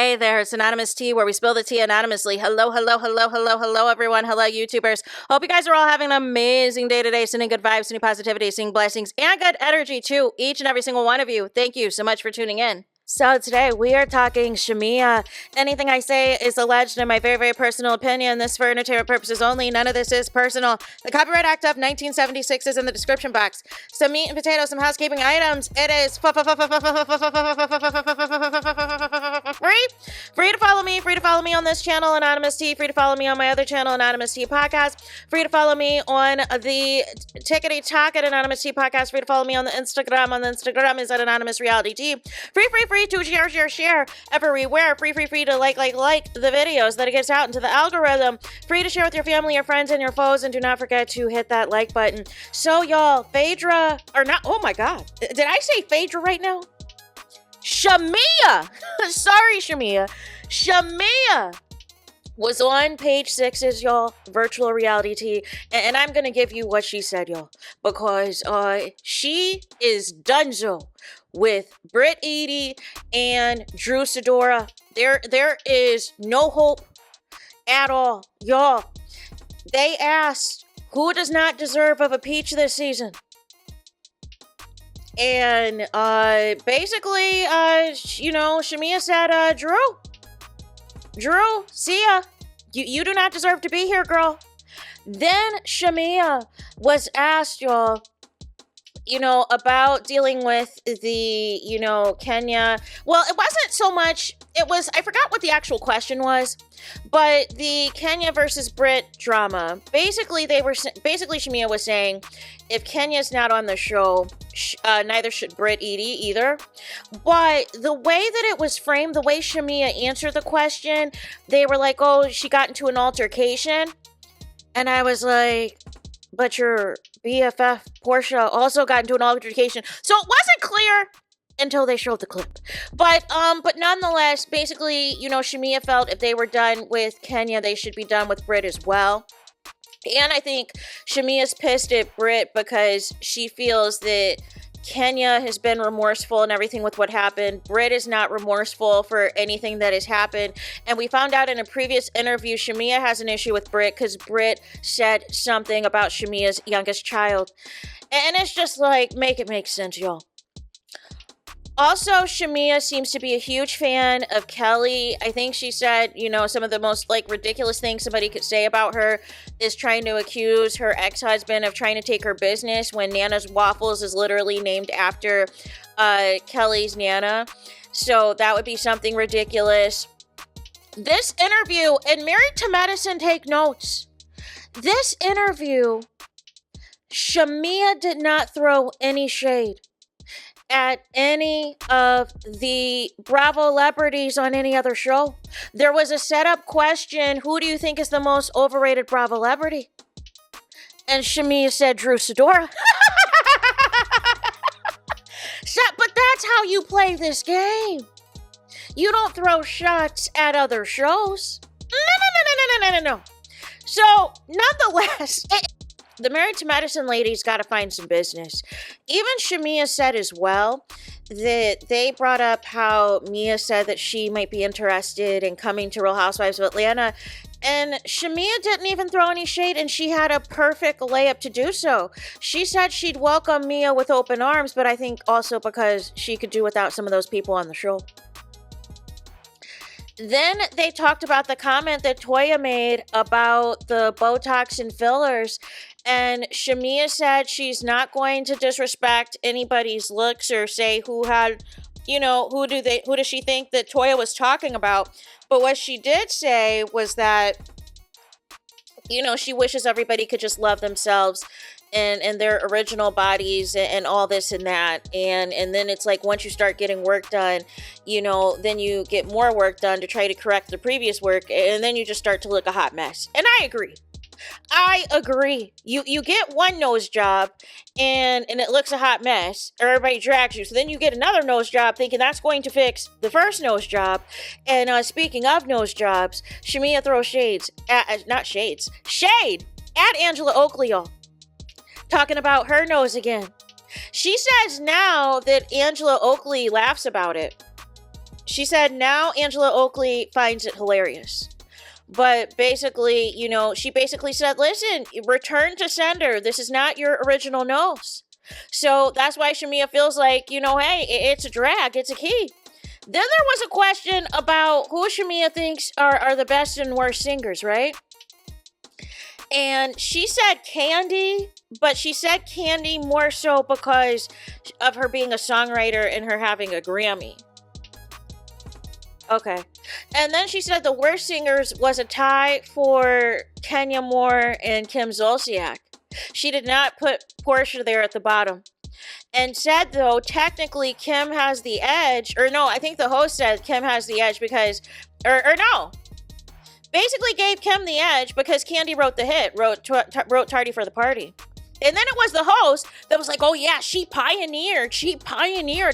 Hey there, it's Anonymous Tea, where we spill the tea anonymously. Hello, everyone. Hello, YouTubers. Hope you guys are all having an amazing day today, sending good vibes, sending positivity, sending blessings, and good energy to each and every single one of you. Thank you so much for tuning in. So today we are talking Shamea. Anything I say is alleged in my very, very personal opinion. This for entertainment purposes only. None of this is personal. The Copyright Act of 1976 is in the description box. Some meat and potatoes, some housekeeping items. It is free to follow me. Free to follow me on this channel, Anonymous Tea. Free to follow me on my other channel, Anonymous Tea Podcast. Free to follow me on the Tickety Talk at Anonymous Tea Podcast. Free to follow me on the Instagram. On the Instagram is at AnonymousRealityT. Free to share everywhere. Free to like the videos that it gets out into the algorithm. Free to share with your family, your friends, and your foes. And do not forget to hit that like button. So y'all, Phaedra, or not, oh my God. Did I say Phaedra right now? Shamea! Sorry, Shamea. Shamea was on page 6's, y'all, virtual reality tea. And I'm going to give you what she said, y'all. Because she is donezo with BRIT and Drew Sidora. There is no hope at all. Y'all, they asked, who does not deserve of a peach this season? And basically, Shamea said, Drew, see ya. You do not deserve to be here, girl. Then Shamea was asked, y'all, about dealing with the, Kenya. Well, it wasn't so much, I forgot what the actual question was, but the Kenya versus BRIT drama. Basically, Shamea was saying, if Kenya's not on the show, neither should BRIT either. But the way that it was framed, the way Shamea answered the question, they were like, oh, she got into an altercation. And I was like, but your BFF, PORSHA, also got into an altercation. So it wasn't clear until they showed the clip. But nonetheless, basically, Shamea felt if they were done with Kenya, they should be done with BRIT as well. And I think Shamea's pissed at BRIT because she feels that Kenya has been remorseful and everything with what happened. BRIT is not remorseful for anything that has happened. And we found out in a previous interview, Shamea has an issue with BRIT because BRIT said something about Shamea's youngest child. And it's just like, make it make sense, y'all. Also, Shamea seems to be a huge fan of Kelly. I think she said, some of the most ridiculous things somebody could say about her is trying to accuse her ex-husband of trying to take her business when Nana's Waffles is literally named after Kelly's Nana. So that would be something ridiculous. This interview, and Married to Medicine, take notes. This interview, Shamea did not throw any shade at any of the Bravo celebrities on any other show. There was a setup question, who do you think is the most overrated Bravo celebrity? And Shamea said Drew Sidora. But that's how you play this game. You don't throw shots at other shows. No. So, nonetheless, the Married to Medicine ladies got to find some business. Even Shamea said as well that they brought up how Mia said that she might be interested in coming to Real Housewives of Atlanta. And Shamea didn't even throw any shade, and she had a perfect layup to do so. She said she'd welcome Mia with open arms, but I think also because she could do without some of those people on the show. Then they talked about the comment that Toya made about the Botox and fillers. And Shamea said she's not going to disrespect anybody's looks or say who had, who does she think that Toya was talking about. But what she did say was that, she wishes everybody could just love themselves and their original bodies and all this and that. And then it's like, once you start getting work done, then you get more work done to try to correct the previous work. And then you just start to look a hot mess. And I agree. You get one nose job and it looks a hot mess. Everybody drags you. So then you get another nose job thinking that's going to fix the first nose job. And speaking of nose jobs, Shamea throws shade at Angela Oakley, y'all. Talking about her nose again. She says now that Angela Oakley laughs about it. she said now Angela Oakley finds it hilarious. But basically, she basically said, listen, return to sender. This is not your original nose. So that's why Shamea feels like, hey, it's a drag. It's a key. Then there was a question about who Shamea thinks are the best and worst singers, right? And she said Candy, but she said Candy more so because of her being a songwriter and her having a Grammy. Okay. And then she said the worst singers was a tie for Kenya Moore and Kim Zolciak. She did not put PORSHA there at the bottom. And said, though, technically Kim has the edge. Or no, I think the host said Kim has the edge because... Or no. Basically gave Kim the edge because Candy wrote the hit. Wrote Tardy for the Party. And then it was the host that was like, oh yeah, she pioneered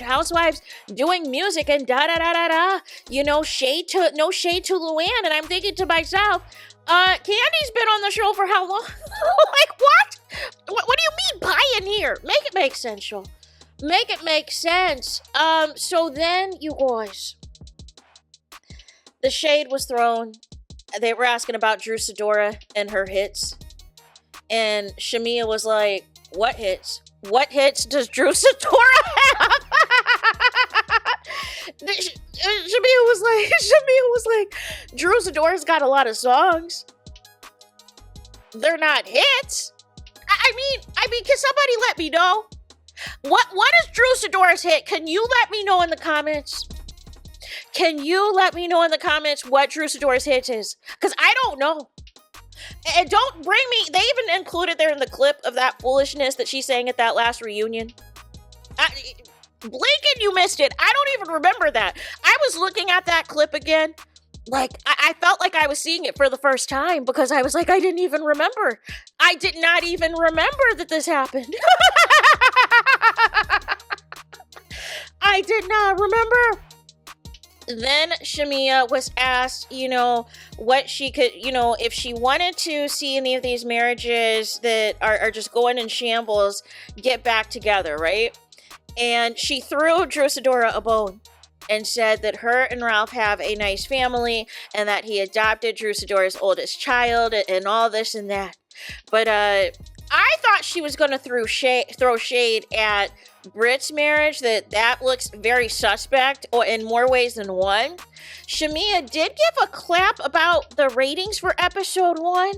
Housewives doing music and da-da-da-da-da. No shade to Luann. And I'm thinking to myself, Candy's been on the show for how long? Like, what? What do you mean pioneer? Make it make sense, y'all. Make it make sense. So then, you guys, the shade was thrown. They were asking about Drew Sidora and her hits. And Shamea was like, what hits? What hits does Drew Sidora have? Shamea was like, Drew Sidora's got a lot of songs. They're not hits. I mean, can somebody let me know? What is Drew Sidora's hit? Can you let me know in the comments? Can you let me know in the comments what Drew Sidora's hit is? Because I don't know. And don't bring me... They even included there in the clip of that foolishness that she sang at that last reunion. Blinking, you missed it. I don't even remember that. I was looking at that clip again. Like, I felt like I was seeing it for the first time because I was like, I didn't even remember. I did not even remember that this happened. I did not remember. Then Shamea was asked, what she could, if she wanted to see any of these marriages that are just going in shambles, get back together, right? And she threw Drew Sidora a bone and said that her and Ralph have a nice family and that he adopted Drew Sidora's oldest child and all this and that. But I thought she was going to throw shade at BRIT's marriage, that looks very suspect or in more ways than one. Shamea did give a clap about the ratings for episode 1.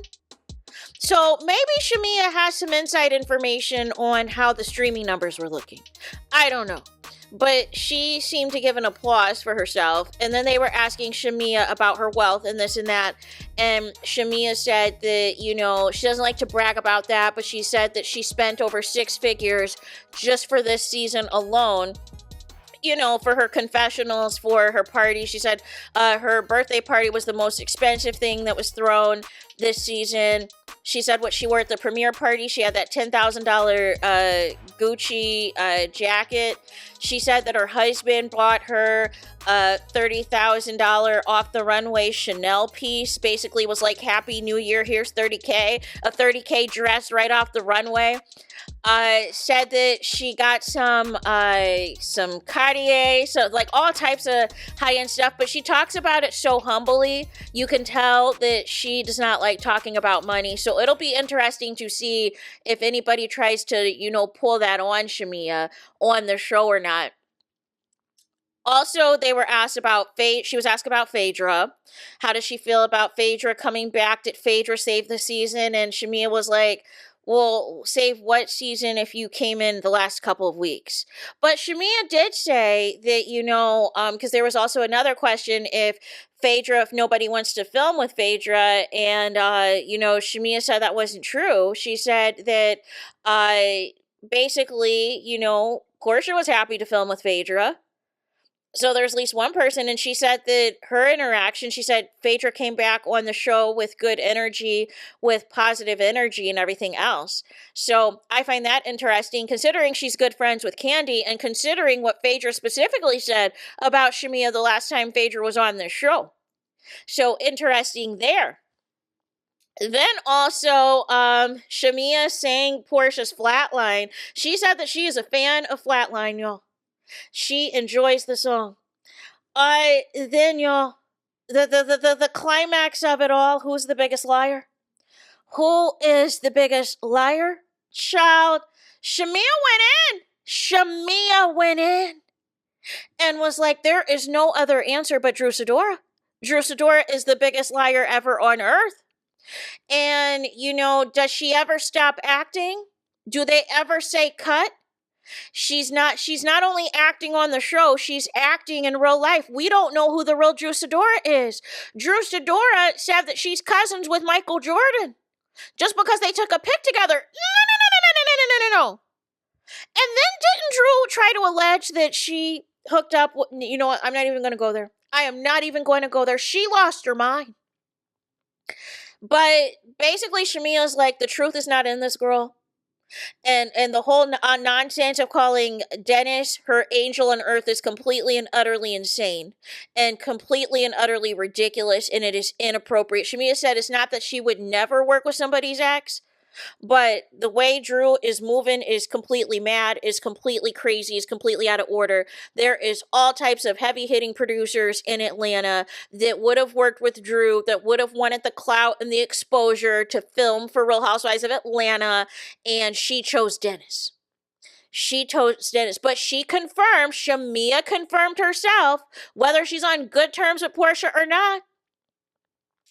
So maybe Shamea has some inside information on how the streaming numbers were looking. I don't know. But she seemed to give an applause for herself. And then they were asking Shamea about her wealth and this and that. And Shamea said that, she doesn't like to brag about that, but she said that she spent over 6 figures just for this season alone. For her confessionals, for her party. She said her birthday party was the most expensive thing that was thrown this season. She said what she wore at the premiere party. She had that $10,000 Gucci jacket. She said that her husband bought her a $30,000 off the runway Chanel piece. Basically was like, Happy New Year, here's $30K. A $30K dress right off the runway. Said that she got some Cartier, so like all types of high-end stuff, but she talks about it so humbly. You can tell that she does not like talking about money, so it'll be interesting to see if anybody tries to, pull that on Shamea on the show or not. Also, they were asked about she was asked about Phaedra. How does she feel about Phaedra coming back? Did Phaedra save the season? And Shamea was like, well, save what season if you came in the last couple of weeks? But Shamea did say that, because there was also another question if nobody wants to film with Phaedra, and, Shamea said that wasn't true. She said that, basically, PORSHA was happy to film with Phaedra. So there's at least one person, and she said that her interaction, she said Phaedra came back on the show with good energy, with positive energy and everything else. So I find that interesting, considering she's good friends with Candy, and considering what Phaedra specifically said about Shamea the last time Phaedra was on this show. So interesting there. Then also, Shamea sang PORSHA's Flatline. She said that she is a fan of Flatline, y'all. She enjoys the song. Then y'all, the climax of it all, who's the biggest liar? Who is the biggest liar? Child, Shamea went in. Shamea went in and was like, there is no other answer but Drew Sidora. Drew Sidora is the biggest liar ever on earth. And, you know, does she ever stop acting? Do they ever say cut? She's not only acting on the show, she's acting in real life. We don't know who the real Drew Sidora is. Drew Sidora said that she's cousins with Michael Jordan. Just because they took a pic together. No. And then didn't Drew try to allege that she hooked up with, you know what, I'm not even going to go there. I am not even going to go there. She lost her mind. But basically, Shamea's like, the truth is not in this girl. And the whole nonsense of calling Dennis her angel on earth is completely and utterly insane and completely and utterly ridiculous, and it is inappropriate. Shamea said it's not that she would never work with somebody's ex, but the way Drew is moving is completely mad, is completely crazy, is completely out of order. There is all types of heavy-hitting producers in Atlanta that would have worked with Drew, that would have wanted the clout and the exposure to film for Real Housewives of Atlanta, and she chose Dennis. She chose Dennis, but she confirmed, Shamea confirmed herself, whether she's on good terms with PORSHA or not,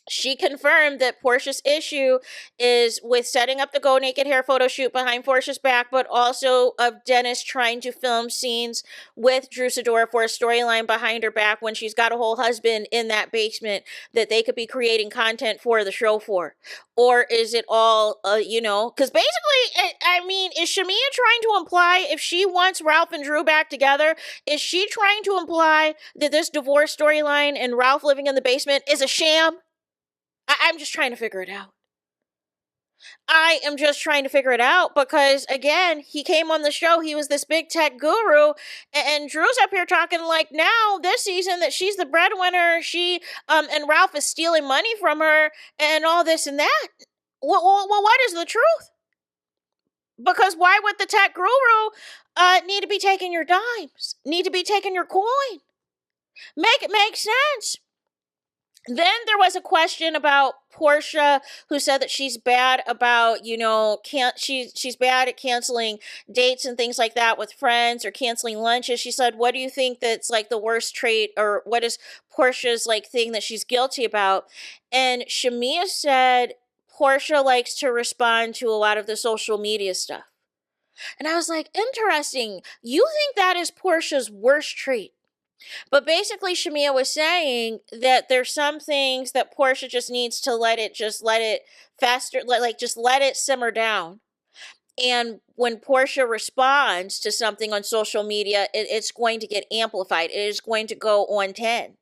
she confirmed that PORSHA's issue is with setting up the Go Naked hair photo shoot behind PORSHA's back, but also of Dennis trying to film scenes with Drew Sidora for a storyline behind her back when she's got a whole husband in that basement that they could be creating content for the show for. Or is it all, you know, because basically, I mean, is Shamea trying to imply if she wants Ralph and Drew back together, is she trying to imply that this divorce storyline and Ralph living in the basement is a sham? I'm just trying to figure it out. I am just trying to figure it out because, again, he came on the show. He was this big tech guru. And Drew's up here talking like now, this season, that she's the breadwinner. She, and Ralph is stealing money from her and all this and that. Well, what is the truth? Because why would the tech guru need to be taking your dimes? Need to be taking your coin? Make it make sense. Then there was a question about PORSHA, who said that she's bad about, you know, she's bad at canceling dates and things like that with friends or canceling lunches. She said, what do you think that's like the worst trait, or what is PORSHA's like thing that she's guilty about? And Shamea said PORSHA likes to respond to a lot of the social media stuff. And I was like, interesting. You think that is PORSHA's worst trait? But basically, Shamea was saying that there's some things that PORSHA just needs to let it faster, just let it simmer down. And when PORSHA responds to something on social media, it's going to get amplified. It is going to go on 10.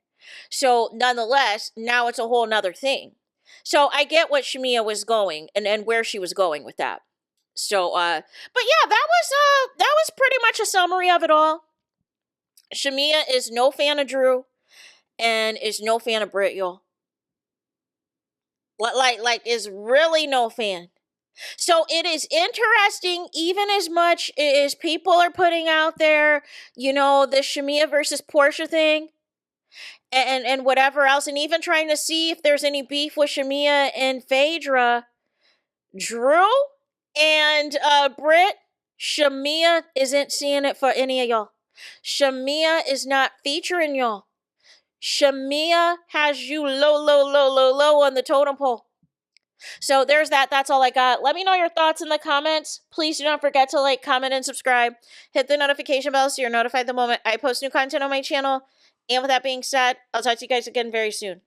So nonetheless, now it's a whole nother thing. So I get what Shamea was going and where she was going with that. So, but yeah, that was pretty much a summary of it all. Shamea is no fan of Drew and is no fan of BRIT, y'all. Like is really no fan. So it is interesting, even as much as people are putting out there, you know, the Shamea versus PORSHA thing and whatever else, and even trying to see if there's any beef with Shamea and Phaedra. Drew and BRIT, Shamea isn't seeing it for any of y'all. Shamea is not featuring y'all. Shamea has you low on the totem pole. So there's that. That's all I got. Let me know your thoughts in the comments. Please do not forget to like, comment, and subscribe. Hit the notification bell so you're notified the moment I post new content on my channel. And with that being said, I'll talk to you guys again very soon.